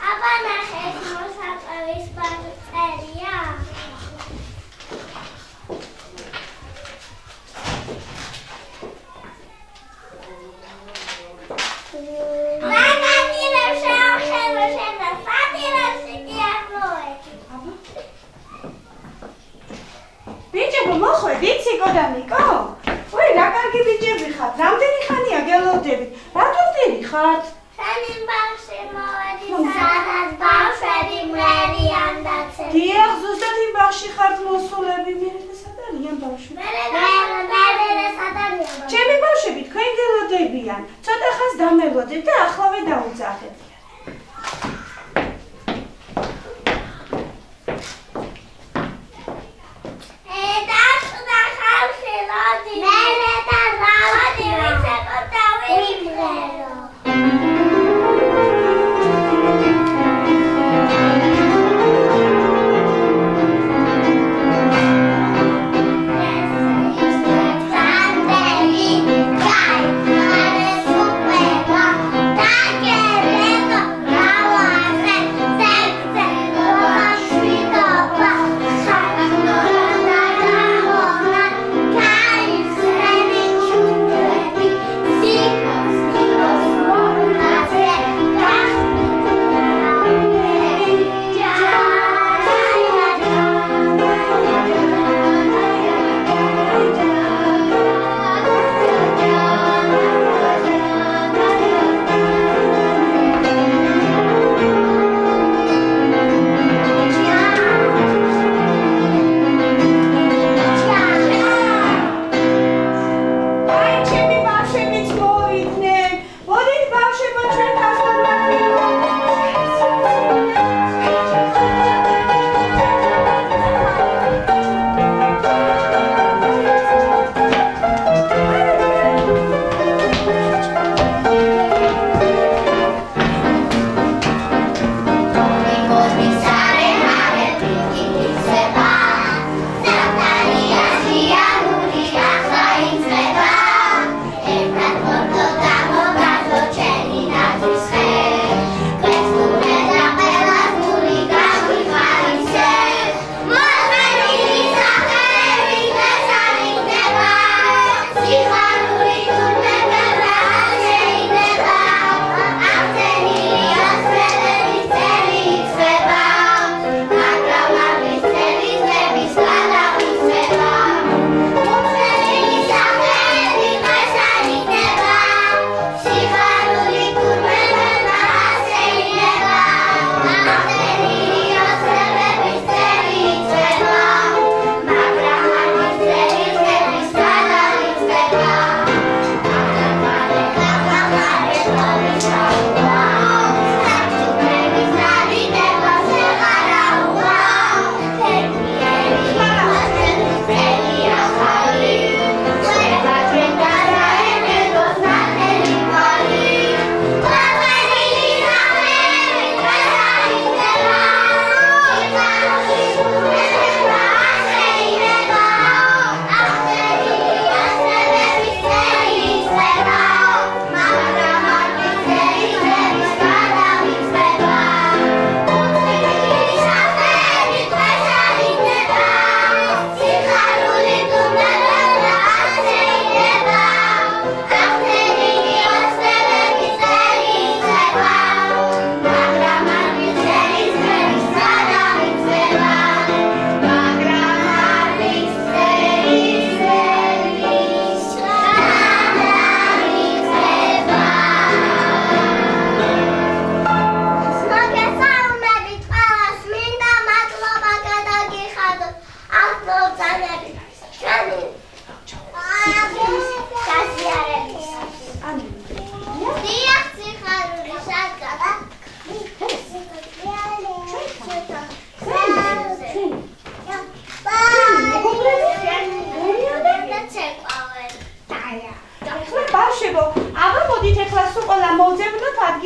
აბა ნახე ეს მოსაწვევის პარწერია. ვიცი კოდამიკო? ой, რა კარგი ბიჭები ხართ. რამდენი ხანია გელოდებით? რატო ვდირი ხართ? შენი ბავშვი მოვედი, სადაც ბავშვები მრევიან დაცემ. დიახ, ზუსტად იმ ბავშვი ხართ მოსულები. მერე სად არიან ბავშვი? მერე სად არიან? ჩემი ბავშვები თქვენ გელოდებიან. ცოტა ხანს დამელოდეთ და ახლავე დაუძახეთ.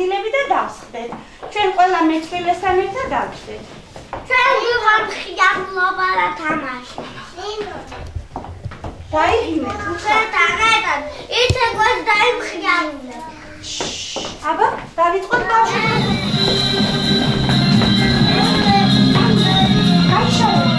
ადგილები და დავსხდეთ. ჩვენ ყველა მეწყვილესთან ერთად დავხდეთ. ჩვენ ვიღარ ხიამლობა და თამაში. დაიგინეთ. ჩვენ თანადან იცე გვას დაიმხიამლეთ. აბა, დავიწყოთ ბავშვები. გაიშალე.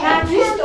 Nadis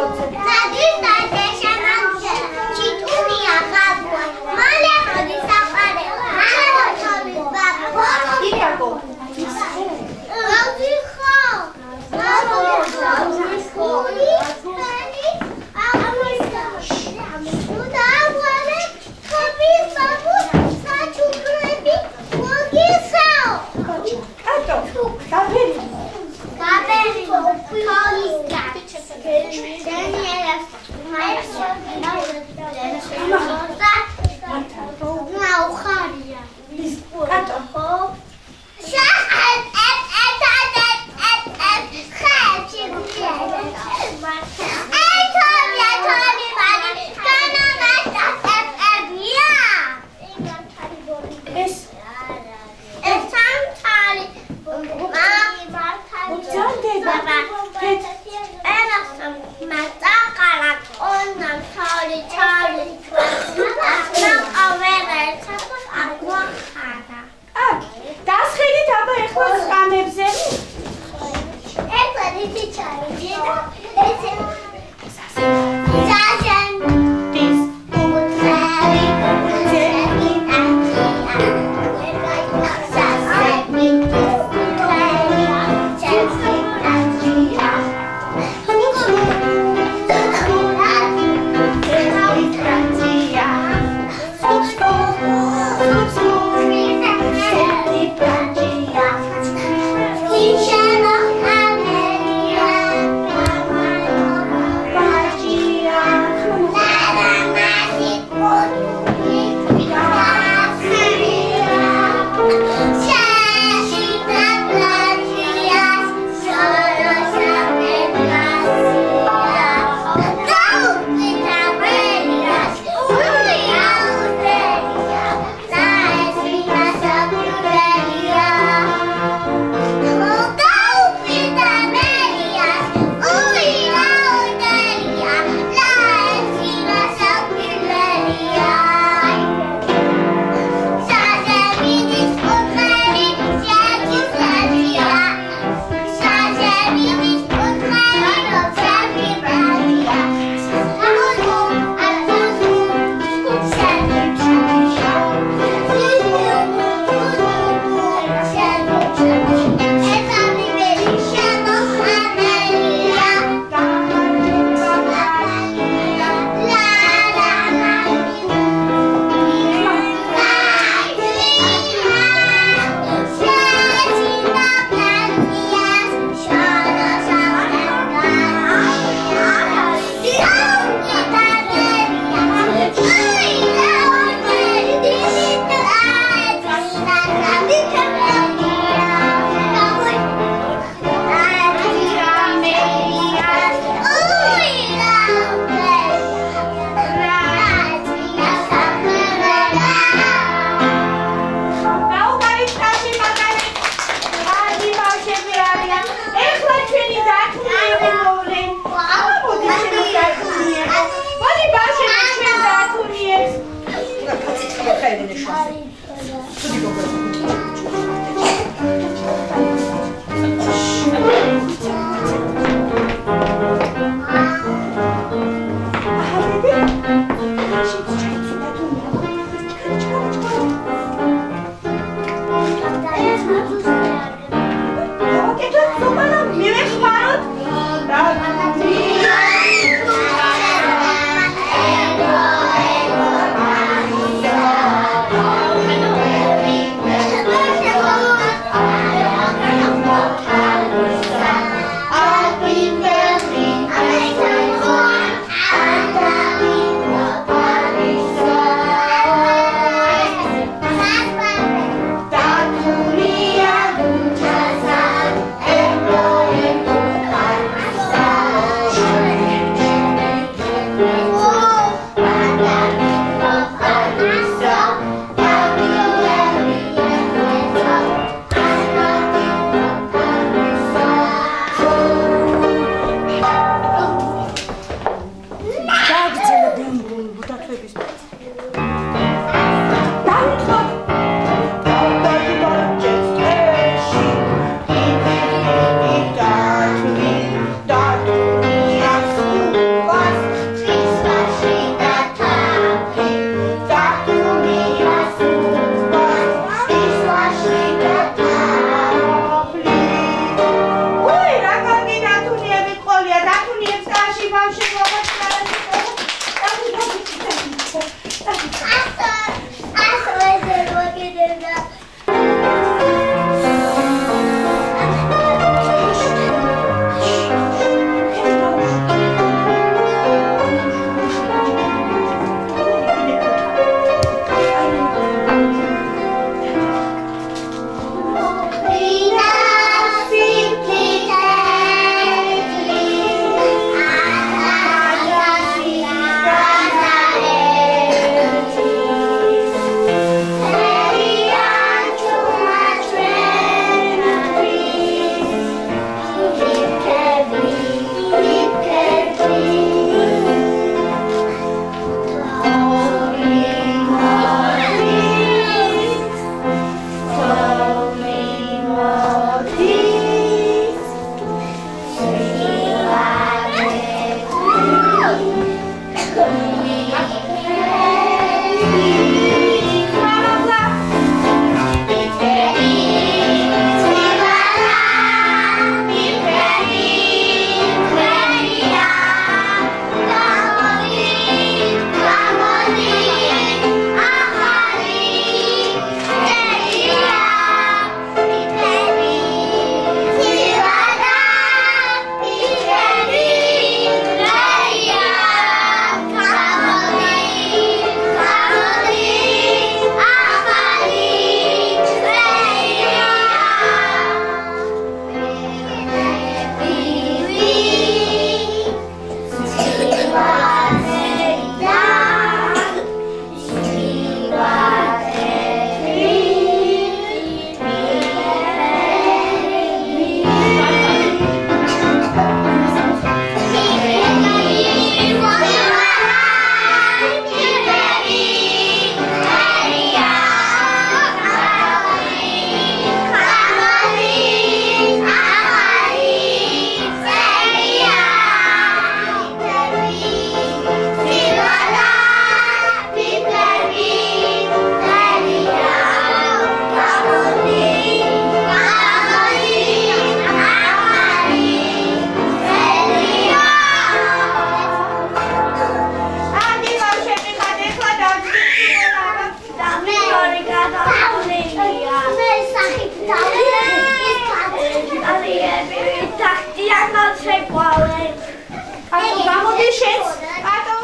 შენს პატო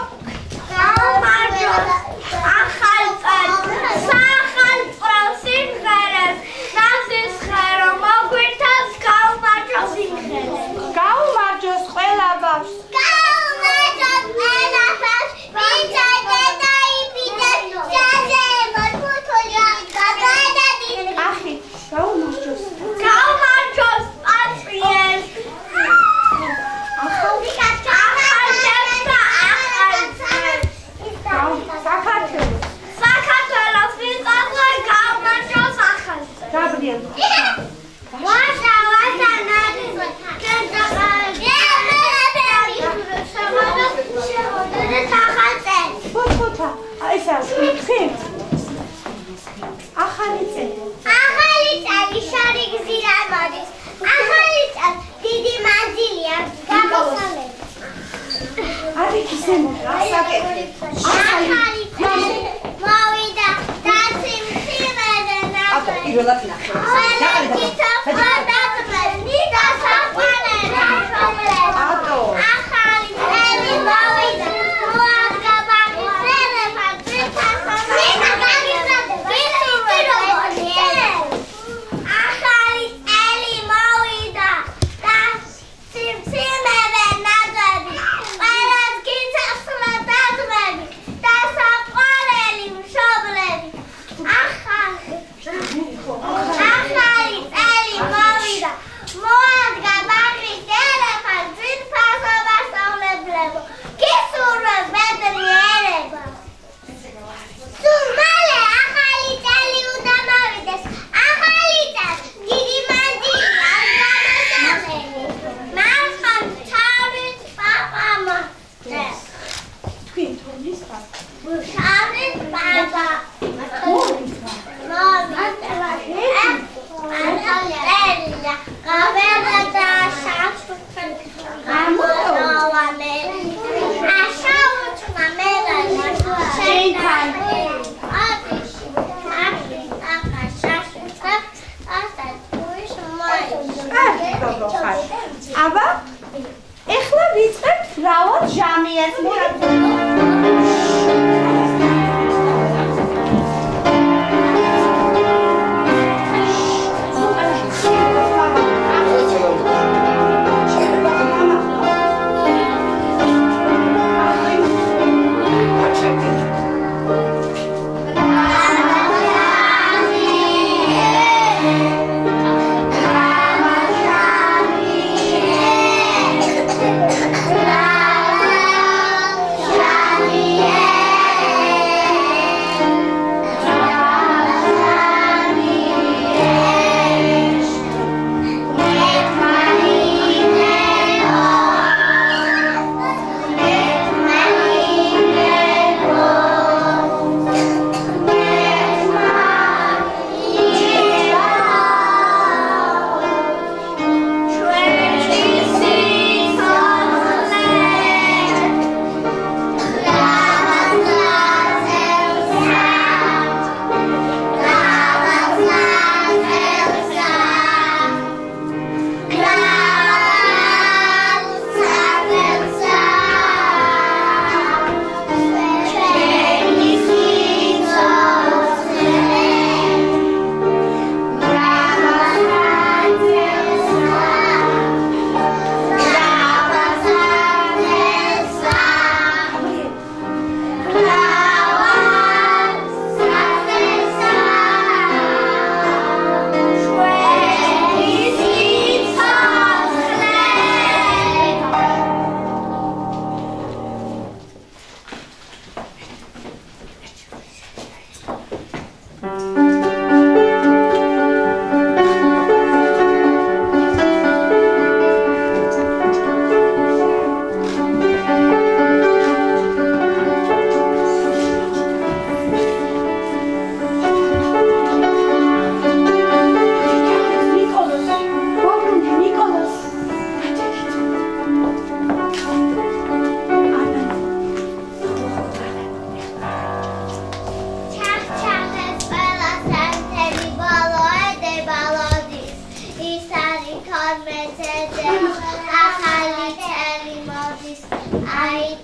გაუმარჯოს ყველა ბავშვს აბა ეხლა ვიწყებთ რავად ჟამიას I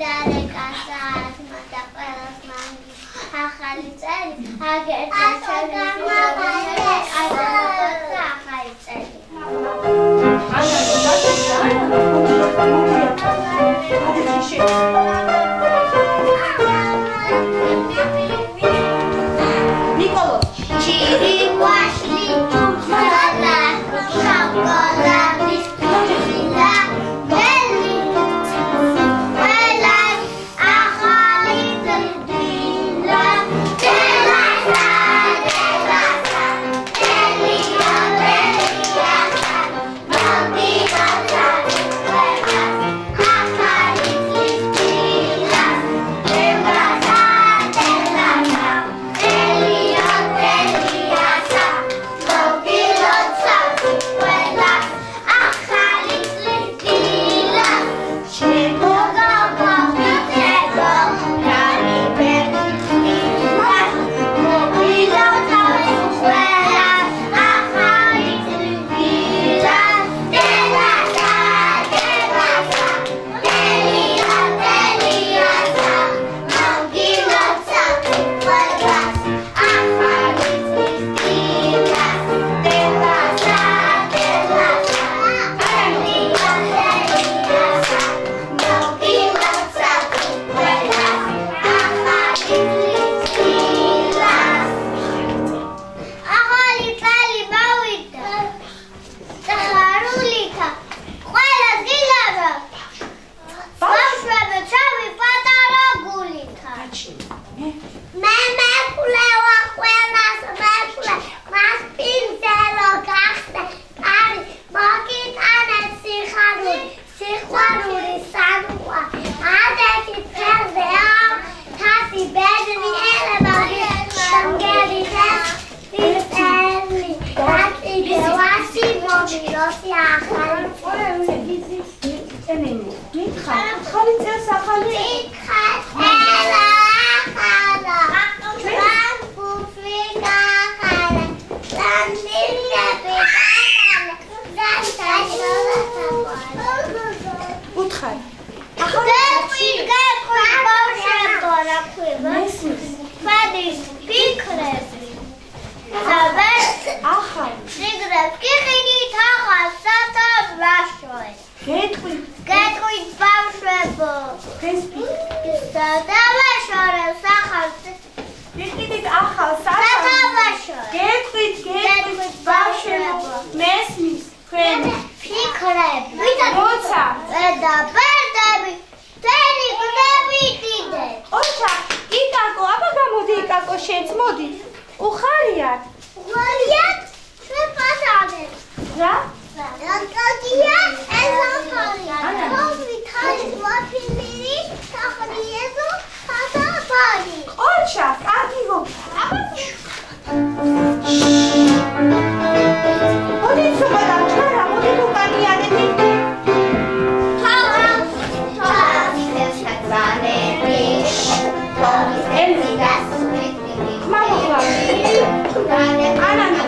Ana,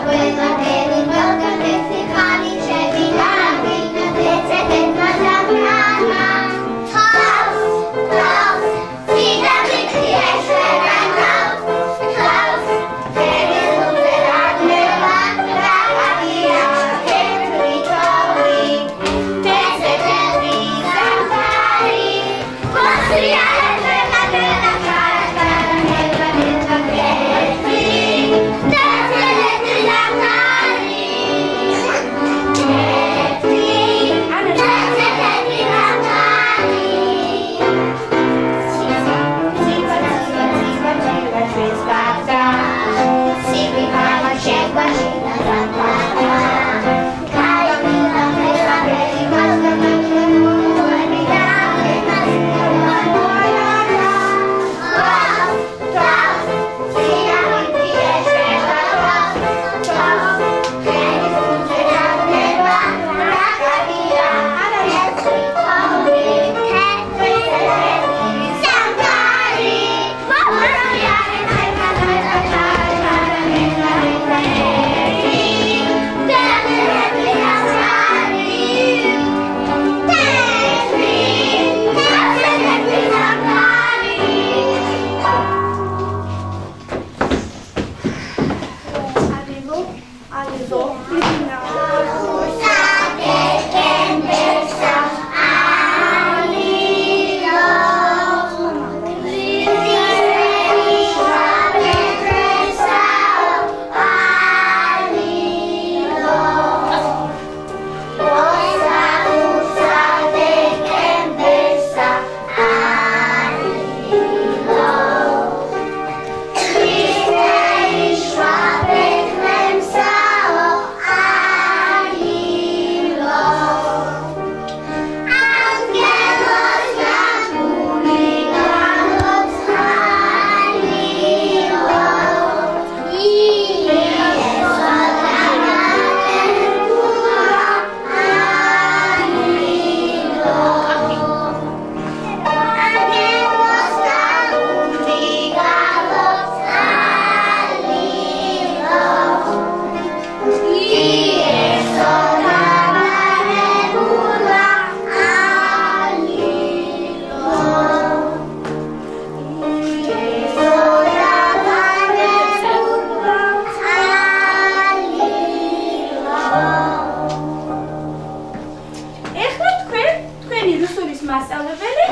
მასწავლებელი?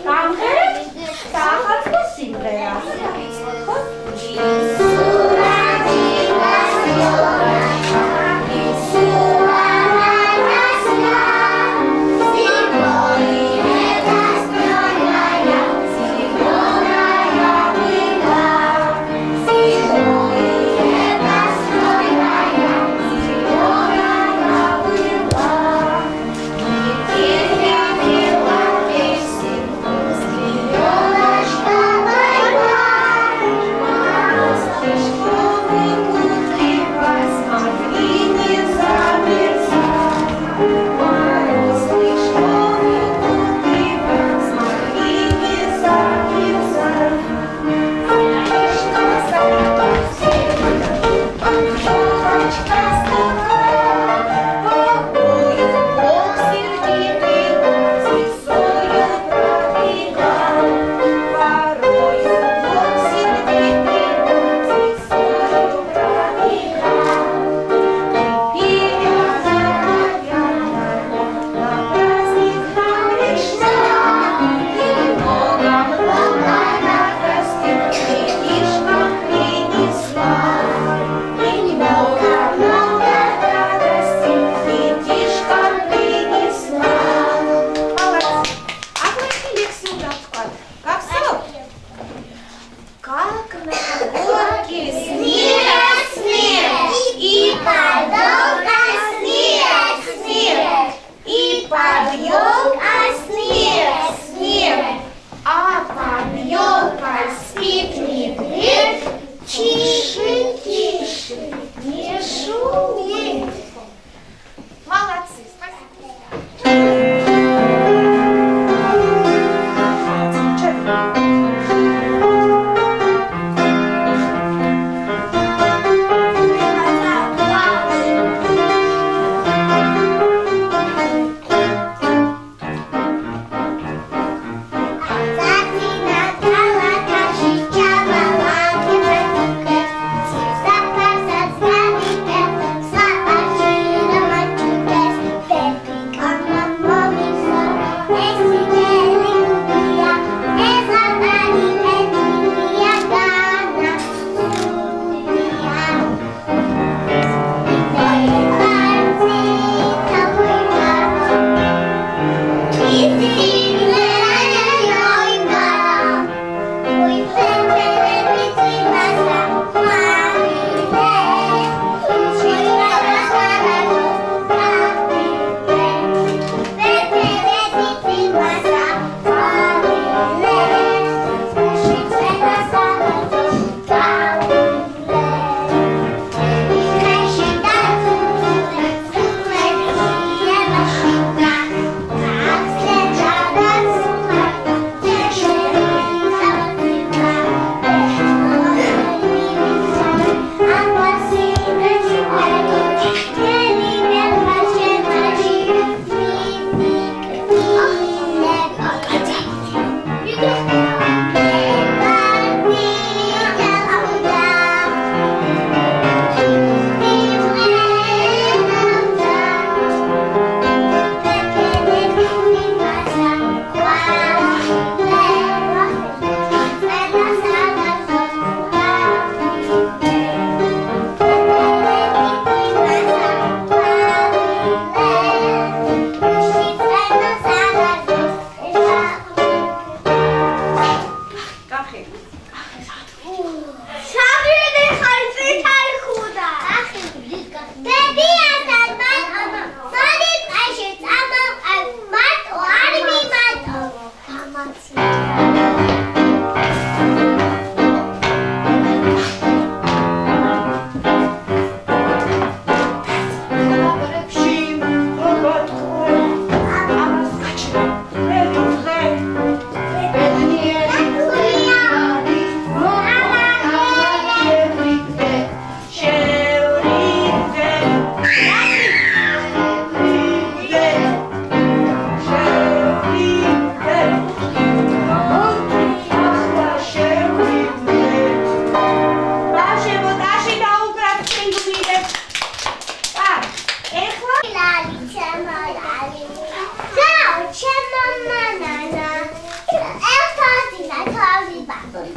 გამღერეთ საახალწლო სიმღერას. If you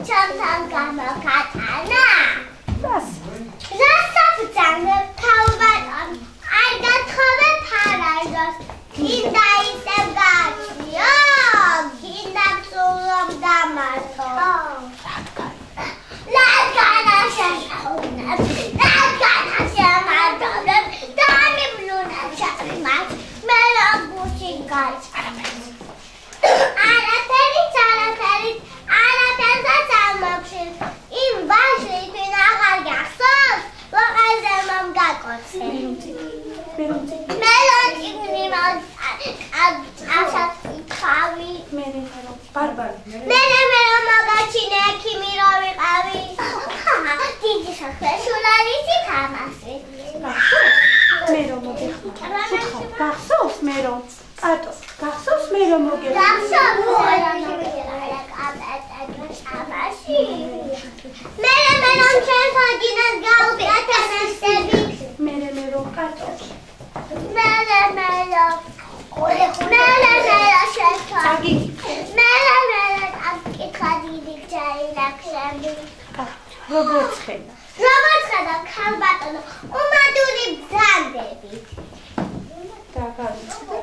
ჩამთან გამოკატანა. რას? რასაფუძანებ თავბატონ არ გათხოვე ფარაჟოს კიდა ისევ გაჩიო კიდა სულობ დამართო ლაგანა შეშაუნებ ლაგანა შემარდობებ დამიბლუნა ჩაკმაც მე როგორი გაიც არაფერს ამოქშილ იმ ვაჟლი თვინ აღარ გახსოვს ვაყაზე მომ გაკოცე მელოდი ასათ ხავი მე მოგაჩინე ექიმი რო ვიყავი დიდი საქმეშულამისი თამასი მე რომ მოგეხმარ გახსოვს მე რომ ატო გახსოვს მე რომ მოგეხმარ გახსოვს მე რომ ჩემს ოდინას გავუკეთებსები მე რომ კატო მე როგორც ხედა ქალბატონო უმადური ბრძანდებით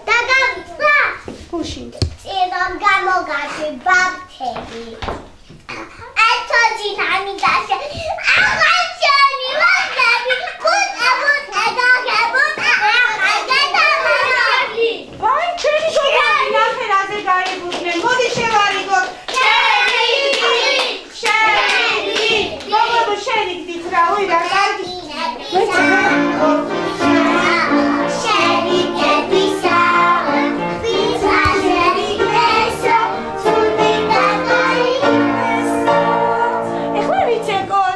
დაგავიწყდა გუშინ წინომ გამოგაჩი ბაბთები ეთოჯი ნამიდაშე აღაჩენი ვაგები ბუტა დაგებუტა ვაი ჩემი გოგონი ნახე რაზე გაიგუდნენ მოდი შევარიგოთ შენი გდით რა უი რა კარგი ეხლა ვიცე გო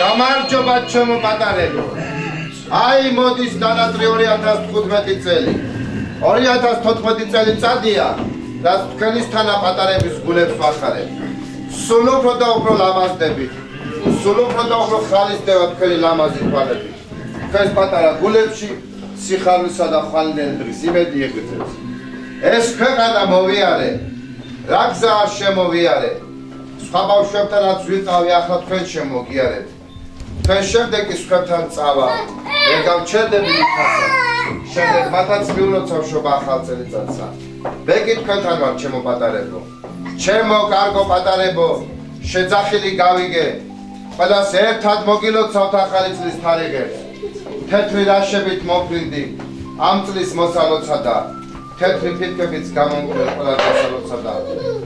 გამარჯობა ჩემო პატარებო. აი მოდის დანატრი 2015 წელი. 2014 წელი წადია, რაც თქვენის თანაპატარების გულებს ვახარებ. სულ უფრო და უფრო ლამაზდებით. სულ უფრო და უფრო ხალისდება თქვენი ლამაზი თვალებით. თქვენს პატარა გულებში სიხარულსა და ხვალინდრის იმედი ეკეთებს. ეს ქვეყანა მოვიარე, რა გზაა შემოვიარე. სხვა ბავშვებთანაც ვიყავი, ახლა თქვენ შემოგიარეთ. თქვენ შემდეგ ის თქვენთან წავა, ვერ გავჩერდები მითასა. შემდეგ მათაც მიულოცავ შობა ახალ წელიწადსა. ბეგი თქვენთან ვარ, ჩემო პატარებო. ჩემო კარგო პატარებო, შეძახილი გავიგე. ყველას ერთად მოგილოცავთ ახალი წლის თარიღებს. თეთრი რაშებით მოფრინდი, ამ წლის მოსალოცა და თეთრი ფირკებიც გამომკვდეთ ყველა დასალოცა და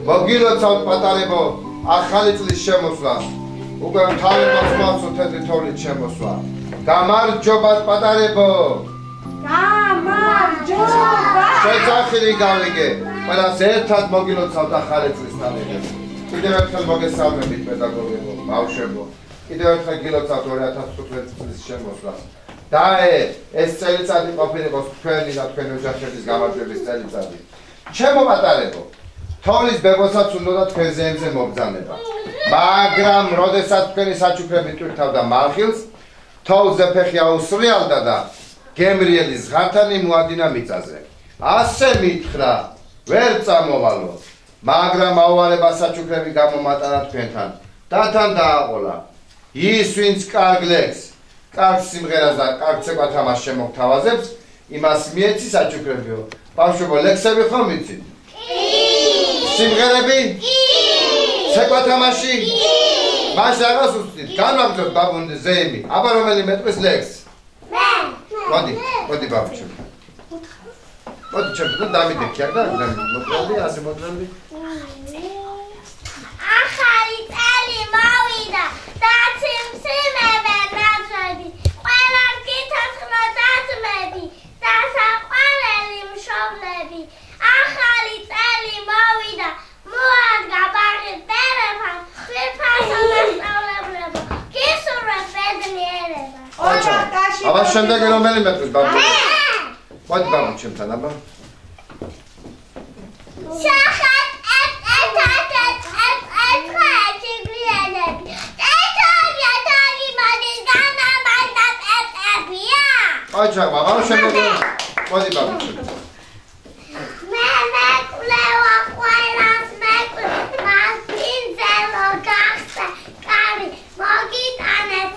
მოგილოცავთ პატარებო, ახალი წლის შემოსვლას. უკვე თავი მოსვლასო თეთრი თოვლით შემოსვლა. გამარჯობათ პატარებო. გამარჯობა. შეძახილი გავიგე. ყველას ერთად მოგილოცავთ ახალი წლის თარიღებს. კიდევ ერთხელ მოგესალმებით პედაგოგებო, ბავშვებო. კიდევ ერთხელ გილოცავთ 2015 წლის შემოსვლას. დაე, ეს წელიწადი ყოფილიყო თქვენი და თქვენი ოჯახების გამარჯვების წელიწადი. ჩემო პატარებო, თოვლის ბებოსაც უნდა თქვენ ზემზე მობრძანება. მაგრამ როდესაც თქვენი საჩუქრები ტვირთავდა მალხილს, თოვლზე ფეხი აუსრიალდა და გემრიელი ზღართანი მოადინა მიწაზე. ასე მითხრა, ვერ წამოვალო, მაგრამ აუვალება საჩუქრები გამომატანა თქვენთან. დათან დააყოლა. ის ვინც კარგ ლექს, კარგ სიმღერას და კარგ ცეკვათამაშს შემოგთავაზებს, იმას მიეცი საჩუქრებიო. ბავშვებო, ლექსები ხომ იცით? სიმღერები? ცეკვათამაში? მას რაღაც უცდით, განვაგრძოთ ბაბუნი ზეიმი. აბა რომელი მეტყვის ლექსს? მოდი ბაბუჩემ. მოდი ჩემთან დამიდექი აქ და მოკლდი, ასე მოკლდი. ახალი წელი მოვიდა და სიმსიმევე ნაძვები, ყველამ გითოცხლო დაძმები და საყვარელი მშობლები. ახალი წელი მოვიდა, მოადგა ბაღის ბერებამ, ვიფასო მასწავლებლებო, გისურვებთ ბედნიერება. აბა შემდეგი რომელი მეტყვის ბაბუჩემ? მოდი ბაბუჩემთან, აბა. აჩა, ბაბა, შემდეგი მოდი ბაბუჩემ. მე მეკვლევა ყველას მას წინძელო გახსა კარი, მოგიტანეთ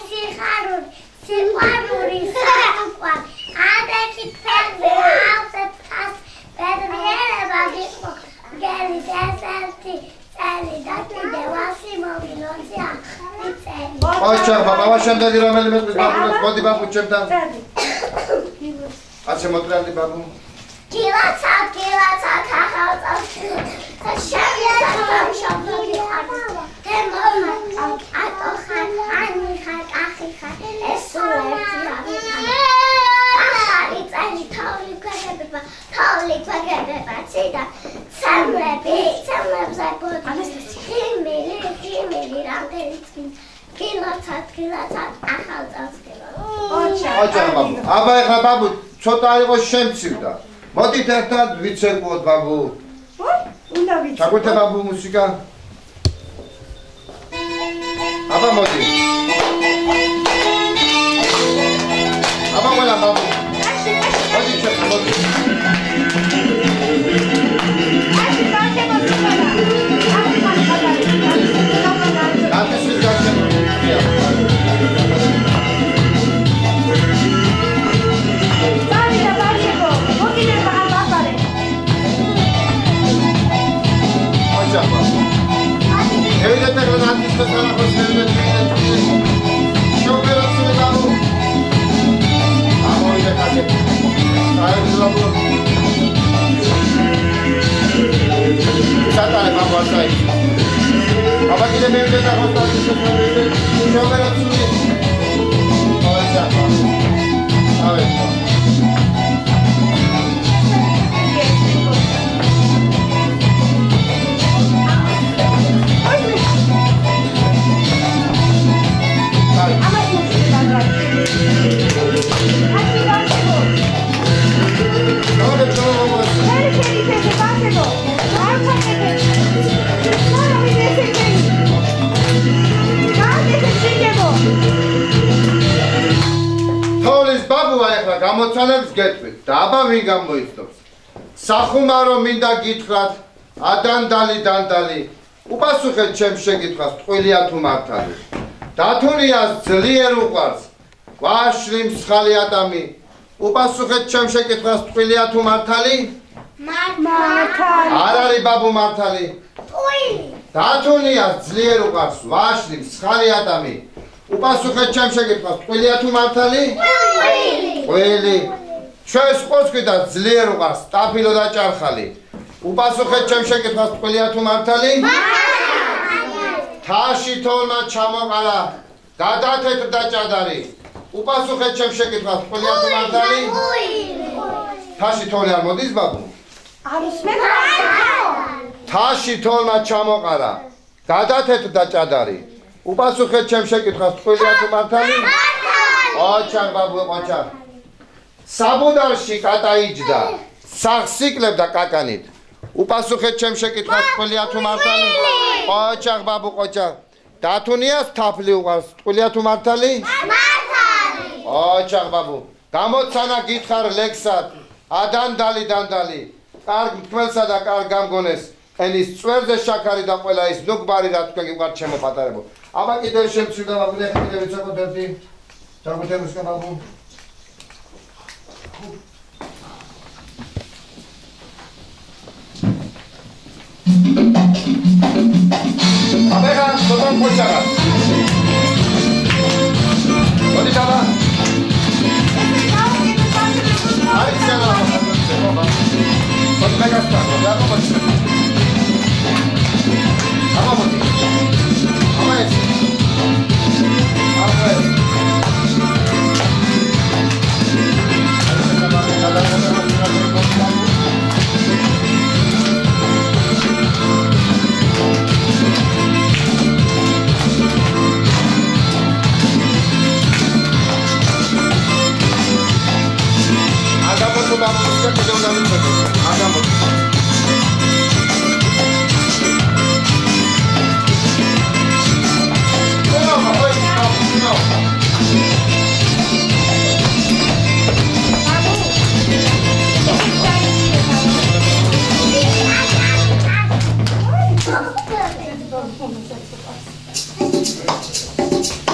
სიყვარული საყვარლი. ადექით ფეხზე ავსეთ ხას, ბედნიერება გიყო, მგელი დესერტი წელი და კიდევ ასი მოვილოცი ახალი წელი. აჩა, ბაბა, შემდეგი რომელი მეტყვის ბაბუჩემ? მოდი ბაბუჩემთან. ასე მოტრალდი ბაბუ. გილაცავ ახალ წელს და შევიწყო შობლი ხარ. თემომა ატოხარ, ანიხარ, კახიხარ, ეს სულ ერთი ახალი წელი თოვლი გვეგებება ციდა სამლებზე ბოდი ხიმილი რამდენი წინ გილაცავ ახალ წელს აჩა ბაბუ, აბა ეხლა ბაბუ ცოტა იყო შემცირდა. მოდით ერთად ვიცეკვოთ ბაბუ. უნდა ვიცი. ჩაგვეთა ბაბუ მუსიკა. აბა მოდი. აბა ყველა ბაბუ. მოდი ჩაგვეთა მოდი. Thank you. სატარე ბაბა ის. აბა კიდე მე ვიდე და ხოთალ ის შევერაცული. აიცა. აიცა. თოლის ბაბუა ეხლა გამოცანებს გეტყვით და აბა ვინ გამოიცნობს სახუმარო მინდა გითხრათ ადანდალი დანდალი უპასუხეთ ჩემ შეკითხვას ტყუილია თუ მართალი დათუნიას ძლიერ უყვარს ვაშლი მსხალი ატამი უპასუხეთ ჩემ შეკითხვას ტყუილია თუ მართალი მართალი არ არის ბაბუ მართალი ტყუილი დათუნიას ძლიერ უყვარს ვაშლი მსხალი ატამი უპასუხეთ ჩემ შეკითხვას ტყუილია თუ მართალი ტყუილი ჩვენს ყოჩქიდა ძლიერ უყვარს ტაფილო და ჭარხალი უპასუხეთ ჩემ შეკითხვას ტყუილია თუ მართალი თაში თოლმა ჩამოყარა გადათეთ და ჭადარი უპასუხეთ ჩემ შეკითხვას ტყუილია თუ მართალი თაში თოლი არ მოდის ბაბუ არ უსმენ თაში თოლმა ჩამოყარა გადათეთ და ჭადარი უპასუხეთ ჩემ შეკითხვას ტყუილია თუ მართალი ოჩარ ბაბუ ოჩარ საბუდარში კატა იჯდა სახს იკლებდა კაკანით უპასუხეთ ჩემ შეკითხვას ტყუილია თუ მართალი ოჩარ ბაბუ ოჩარ დათუნიას თაფლი უყარს ტყუილია თუ მართალი მართალი ოჩარ ბაბუ გამოცანა გითხარ ლექსად ადანდალი დანდალი კარგ მთმელსა და კარგ გამგონეს ენის წვერზე შაქარი და ყველა ის ნუგბარი რა თქვენ გიყვართ ჩემო პატარებო აბა კიდევ შემცირდა ბაბუ ეხლა კიდევ ვიცაკუთებდი ჩაგუთემისკა ბაბუ აბეგა სოდან პოჩარა ოდი დავა აი შელა ბაბა ოდი მეგასტა და ბაბა აბა მოდი აბა ეს აბა ეს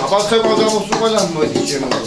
Απάστε πάντα μου σου κολλά μου έτσι μου.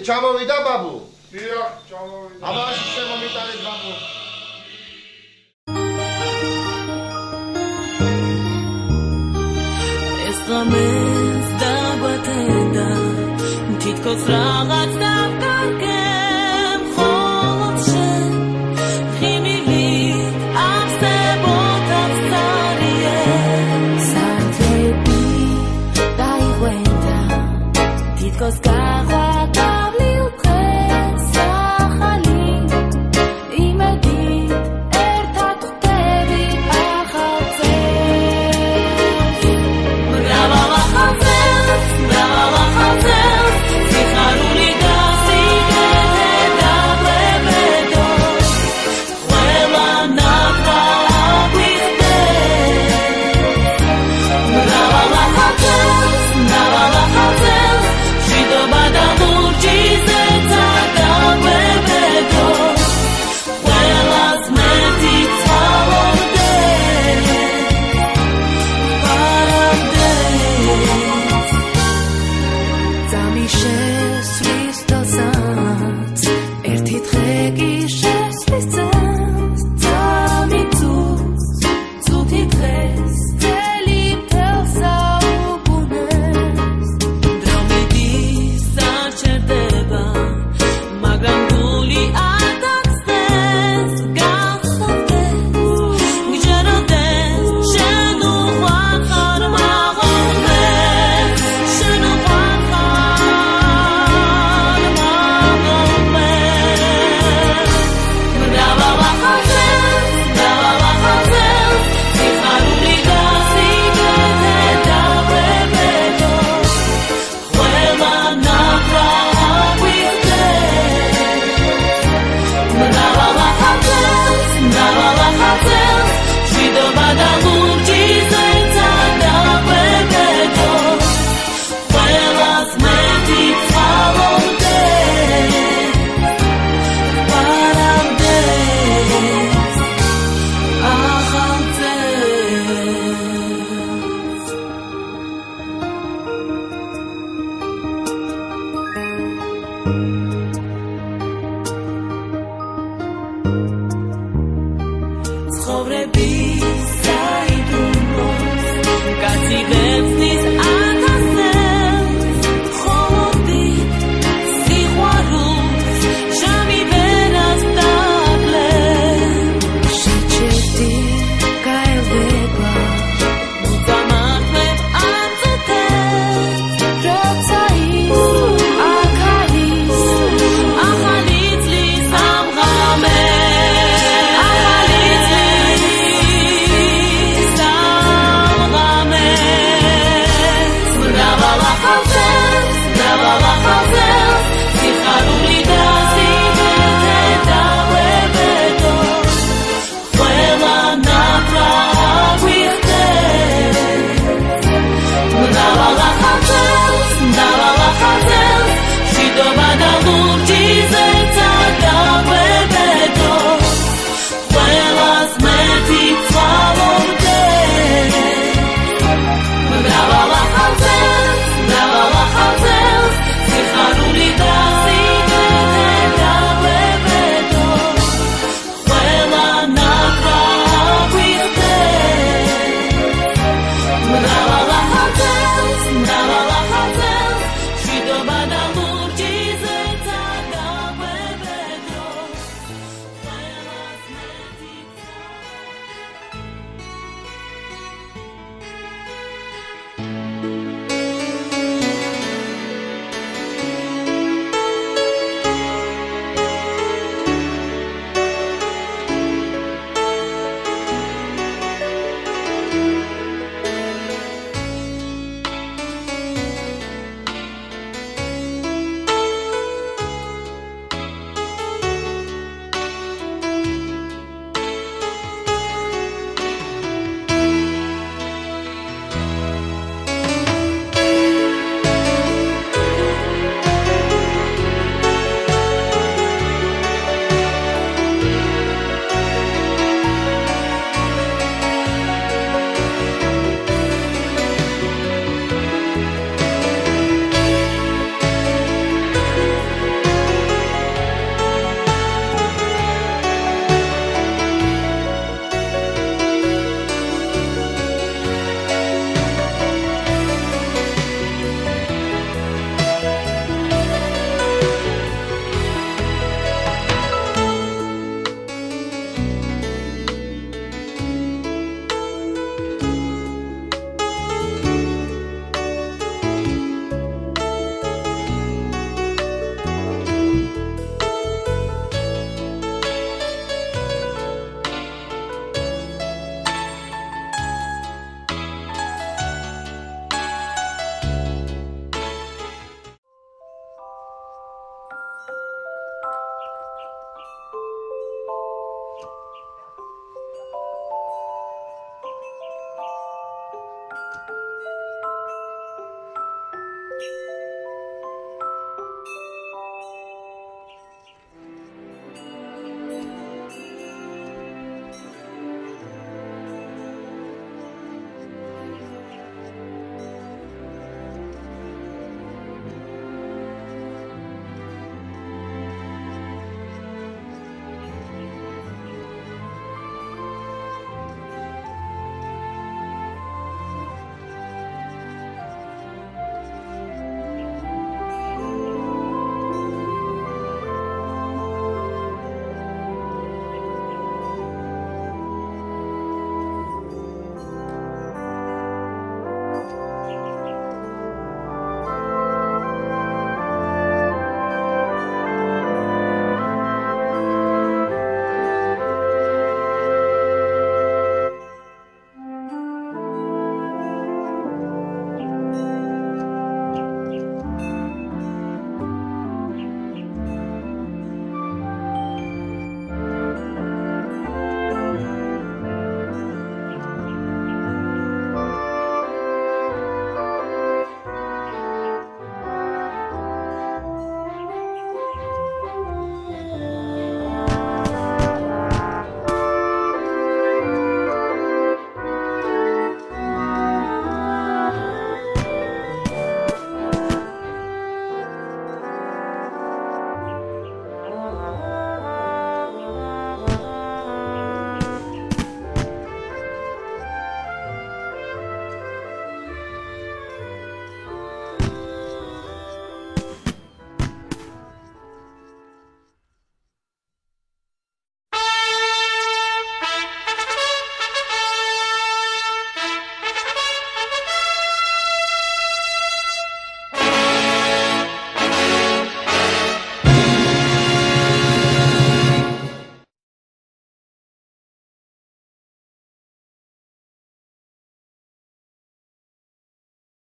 ჩამოვიდა ბაბუ დიახ, ჩამოვიდა. აბაში შემომიტანეთ ბაბუ. ეს ღამეს დაგვატენდა თითქოს რაღაც დავკარგებ მხოლოდ შენ ღიმილით არსებობდა ხსარიენ სანთები დაიღვენდა თითქოს გავა გავლილ დღეს ახალი იმედით ერთად ხვდები ახალ წელს მრავალ ახალ წელს სიხარული და სიგეთე დაგვებედო ყველა ნახვა აგვიხდეს მრავალ ახალ წელს მშვიდობა და ლურჯი ზეცა დაგვებედო ყველას მეტი ცხოვრდეს პარამდეს ძამი შესვლის დოსაც ერთი დღე კი შესვლის წელს ძამი წუთი დღეს წელი მთელს აუგუნებს დრომედის საჩერდება მაგრამ გული არ დაგხსნეს გახსოვდეს გჯეროდეს შენ უყვარ ხარ მაღლობებს შენ უყვარ ხარ მაღლობებს მრავალ ახალ წელს სიხარული და სიგეთე დაგვებედო ყველა ნახვა აგვიხდეს მრავალ ახალ წელს მშვიდობა და ლურჯი ზეცა დაგვებედო ყველას მეტი ცხოვრდეს პარამდეს ახალ წელს ცხოვრების საიდუმლოს კაცი